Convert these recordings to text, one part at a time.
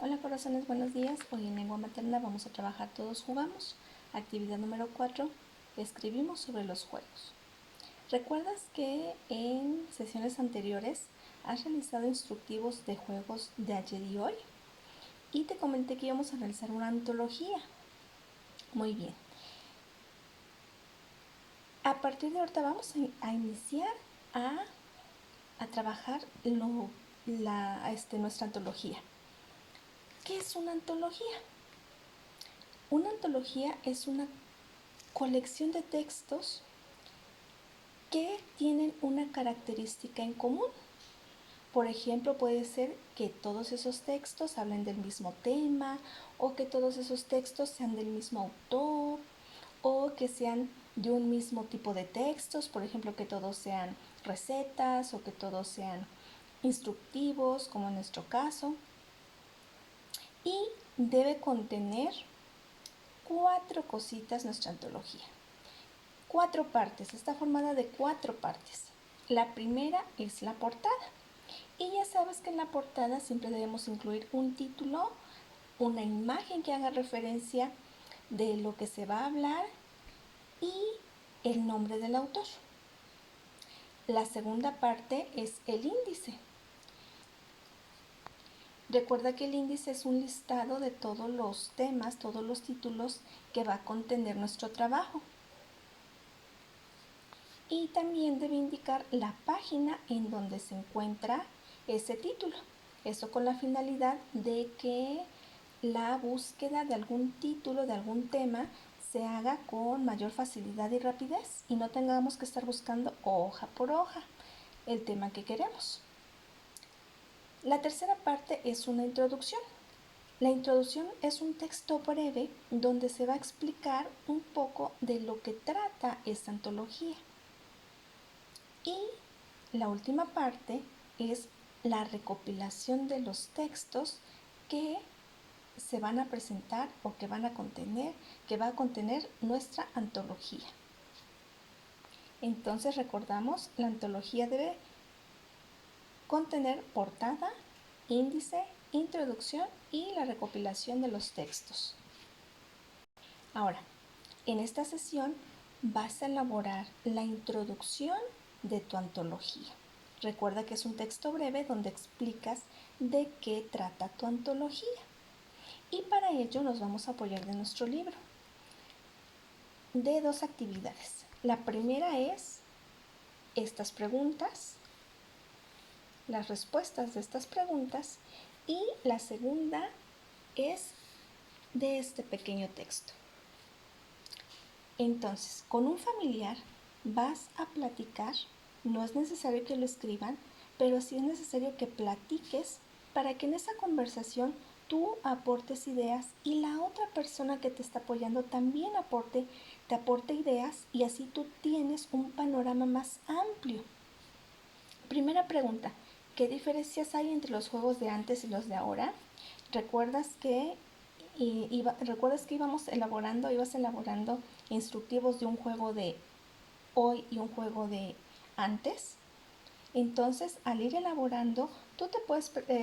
Hola corazones, buenos días. Hoy en lengua materna vamos a trabajar Todos jugamos. Actividad número 4. Escribimos sobre los juegos. ¿Recuerdas que en sesiones anteriores has realizado instructivos de juegos de ayer y hoy? Y te comenté que íbamos a realizar una antología. Muy bien. A partir de ahorita vamos a iniciar a trabajar nuestra antología. ¿Qué es una antología? Una antología es una colección de textos que tienen una característica en común. Por ejemplo, puede ser que todos esos textos hablen del mismo tema, o que todos esos textos sean del mismo autor, o que sean de un mismo tipo de textos, por ejemplo, que todos sean recetas o que todos sean instructivos, como en nuestro caso. Y debe contener 4 cositas nuestra antología. 4 partes, está formada de 4 partes. La primera es la portada. Y ya sabes que en la portada siempre debemos incluir un título, una imagen que haga referencia de lo que se va a hablar y el nombre del autor. La segunda parte es el índice. Recuerda que el índice es un listado de todos los temas, todos los títulos que va a contener nuestro trabajo. Y también debe indicar la página en donde se encuentra ese título. Eso con la finalidad de que la búsqueda de algún título, de algún tema, se haga con mayor facilidad y rapidez y no tengamos que estar buscando hoja por hoja el tema que queremos. La tercera parte es una introducción. La introducción es un texto breve donde se va a explicar un poco de lo que trata esta antología. Y la última parte es la recopilación de los textos que se van a presentar o que va a contener nuestra antología. Entonces recordamos, la antología debe contener portada, índice, introducción y la recopilación de los textos. Ahora, en esta sesión vas a elaborar la introducción de tu antología. Recuerda que es un texto breve donde explicas de qué trata tu antología. Y para ello nos vamos a apoyar de nuestro libro, de 2 actividades. La primera es estas preguntas, las respuestas de estas preguntas, y la segunda es de este pequeño texto. Entonces, con un familiar vas a platicar, no es necesario que lo escriban, pero sí es necesario que platiques para que en esa conversación tú aportes ideas y la otra persona que te está apoyando también te aporte ideas y así tú tienes un panorama más amplio. Primera pregunta, ¿qué diferencias hay entre los juegos de antes y los de ahora? ¿Recuerdas que ibas elaborando instructivos de un juego de hoy y un juego de antes? Entonces, al ir elaborando, tú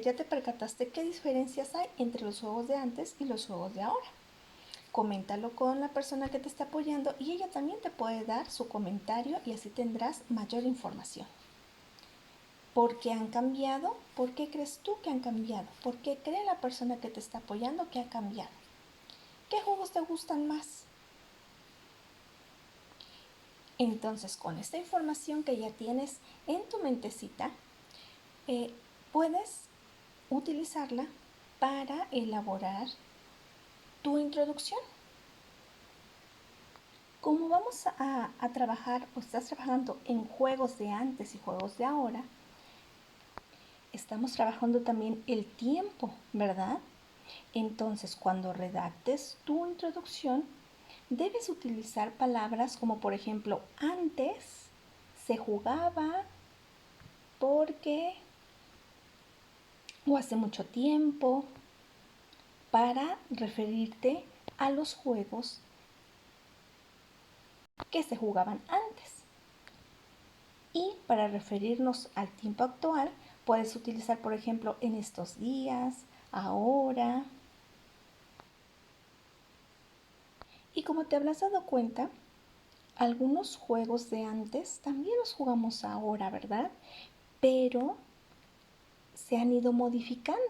ya te percataste qué diferencias hay entre los juegos de antes y los juegos de ahora. Coméntalo con la persona que te está apoyando y ella también te puede dar su comentario y así tendrás mayor información. ¿Por qué han cambiado? ¿Por qué crees tú que han cambiado? ¿Por qué cree la persona que te está apoyando que ha cambiado? ¿Qué juegos te gustan más? Entonces, con esta información que ya tienes en tu mentecita, puedes utilizarla para elaborar tu introducción. Como vamos a trabajar o estás trabajando en juegos de antes y juegos de ahora, estamos trabajando también el tiempo, ¿verdad? Entonces, cuando redactes tu introducción, debes utilizar palabras como por ejemplo antes, se jugaba, porque o hace mucho tiempo, para referirte a los juegos que se jugaban antes. Y para referirnos al tiempo actual, puedes utilizar por ejemplo en estos días, ahora. Y como te habrás dado cuenta, algunos juegos de antes también los jugamos ahora, ¿verdad? Pero se han ido modificando.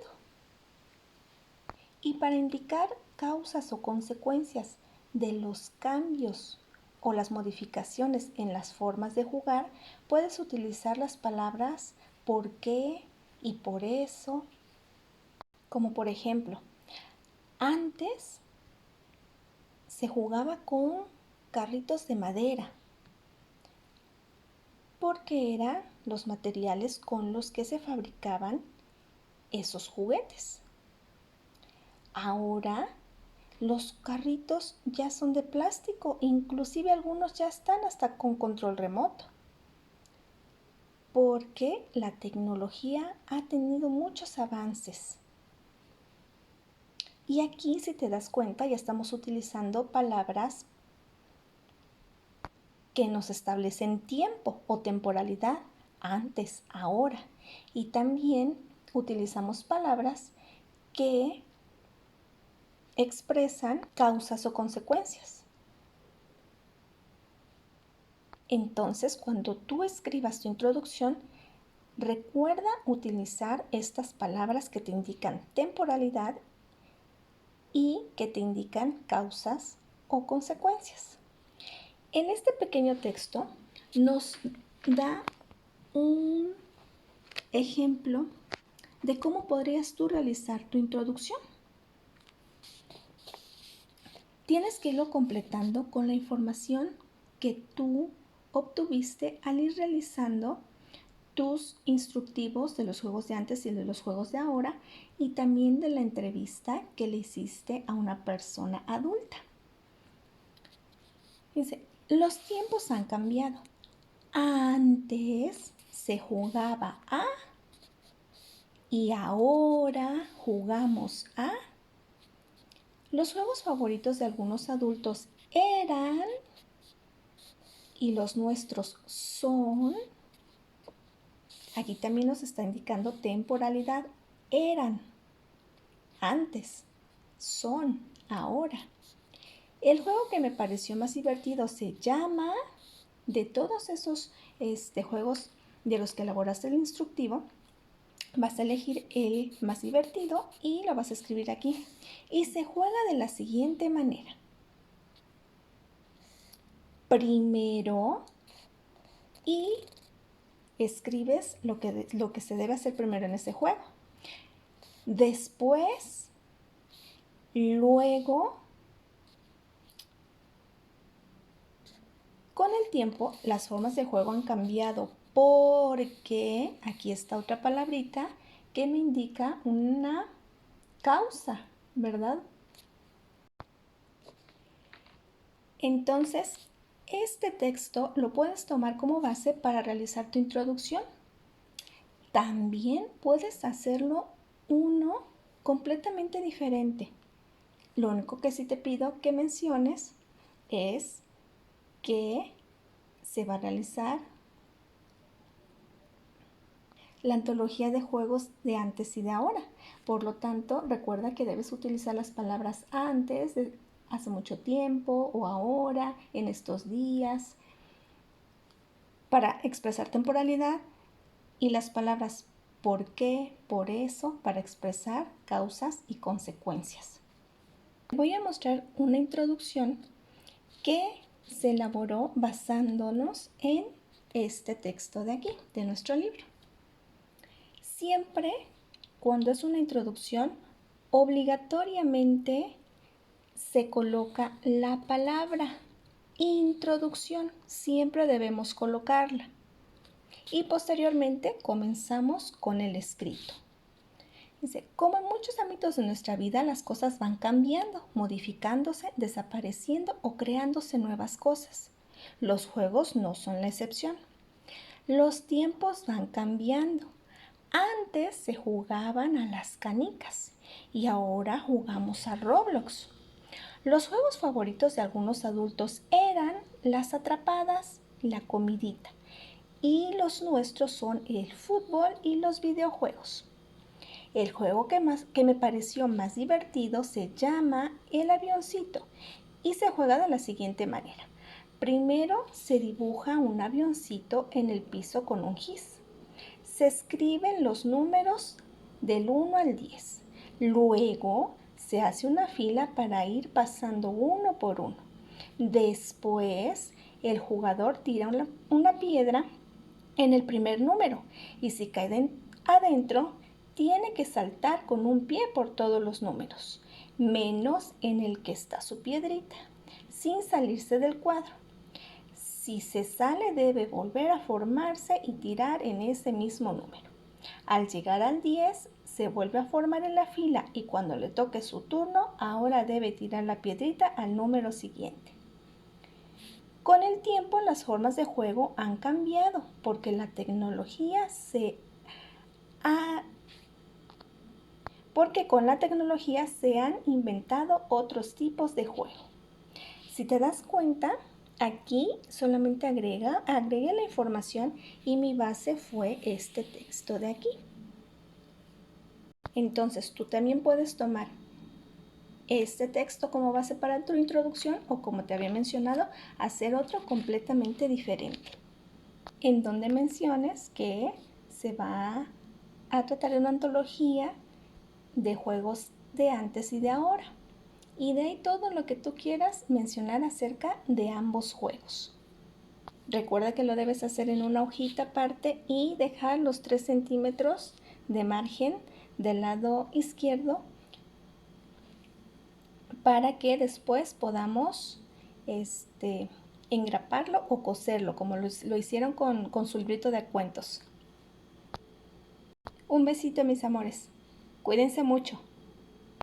Y para indicar causas o consecuencias de los cambios o las modificaciones en las formas de jugar, puedes utilizar las palabras por qué y por eso. Como por ejemplo, antes se jugaba con carritos de madera porque eran los materiales con los que se fabricaban esos juguetes. Ahora los carritos ya son de plástico, inclusive algunos ya están hasta con control remoto, porque la tecnología ha tenido muchos avances. Y aquí, si te das cuenta, ya estamos utilizando palabras que nos establecen tiempo o temporalidad, antes, ahora. Y también utilizamos palabras que expresan causas o consecuencias. Entonces, cuando tú escribas tu introducción, recuerda utilizar estas palabras que te indican temporalidad y que te indican causas o consecuencias. En este pequeño texto nos da un ejemplo de cómo podrías tú realizar tu introducción. Tienes que irlo completando con la información que tú obtuviste al ir realizando tus instructivos de los juegos de antes y de los juegos de ahora y también de la entrevista que le hiciste a una persona adulta. Dice, los tiempos han cambiado. Antes se jugaba a y ahora jugamos a. Los juegos favoritos de algunos adultos eran y los nuestros son. Aquí también nos está indicando temporalidad. Eran, antes, son, ahora. El juego que me pareció más divertido se llama, de todos esos juegos de los que elaboraste el instructivo, vas a elegir el más divertido y lo vas a escribir aquí. Y se juega de la siguiente manera. Primero, y escribes lo que se debe hacer primero en ese juego. Después, luego, con el tiempo, las formas de juego han cambiado porque aquí está otra palabrita que me indica una causa, ¿verdad? Entonces, este texto lo puedes tomar como base para realizar tu introducción. También puedes hacerlo uno completamente diferente. Lo único que sí te pido que menciones es que se va a realizar la antología de juegos de antes y de ahora. Por lo tanto, recuerda que debes utilizar las palabras antes, de hace mucho tiempo o ahora, en estos días, para expresar temporalidad, y las palabras por qué, por eso, para expresar causas y consecuencias. Voy a mostrar una introducción que se elaboró basándonos en este texto de aquí, de nuestro libro. Siempre, cuando es una introducción, obligatoriamente se coloca la palabra introducción. Siempre debemos colocarla. Y posteriormente comenzamos con el escrito. Dice, como en muchos ámbitos de nuestra vida, las cosas van cambiando, modificándose, desapareciendo o creándose nuevas cosas. Los juegos no son la excepción. Los tiempos van cambiando. Antes se jugaban a las canicas y ahora jugamos a Roblox. Los juegos favoritos de algunos adultos eran las atrapadas, la comidita, y los nuestros son el fútbol y los videojuegos. El juego que me pareció más divertido se llama el avioncito y se juega de la siguiente manera. Primero se dibuja un avioncito en el piso con un gis. Se escriben los números del 1 al 10. Luego se hace una fila para ir pasando uno por uno. Después el jugador tira una piedra en el primer número y si cae adentro tiene que saltar con un pie por todos los números, menos en el que está su piedrita, sin salirse del cuadro. Si se sale debe volver a formarse y tirar en ese mismo número. Al llegar al 10 se vuelve a formar en la fila y cuando le toque su turno ahora debe tirar la piedrita al número siguiente. Con el tiempo las formas de juego han cambiado porque la tecnología porque con la tecnología se han inventado otros tipos de juego. Si te das cuenta, aquí solamente agregué la información y mi base fue este texto de aquí. Entonces tú también puedes tomar este texto como base para tu introducción o, como te había mencionado, hacer otro completamente diferente, en donde menciones que se va a tratar de una antología de juegos de antes y de ahora. Y de ahí todo lo que tú quieras mencionar acerca de ambos juegos. Recuerda que lo debes hacer en una hojita aparte y dejar los 3 centímetros de margen del lado izquierdo para que después podamos engraparlo o coserlo como lo hicieron con su librito de cuentos. Un besito, mis amores. Cuídense mucho.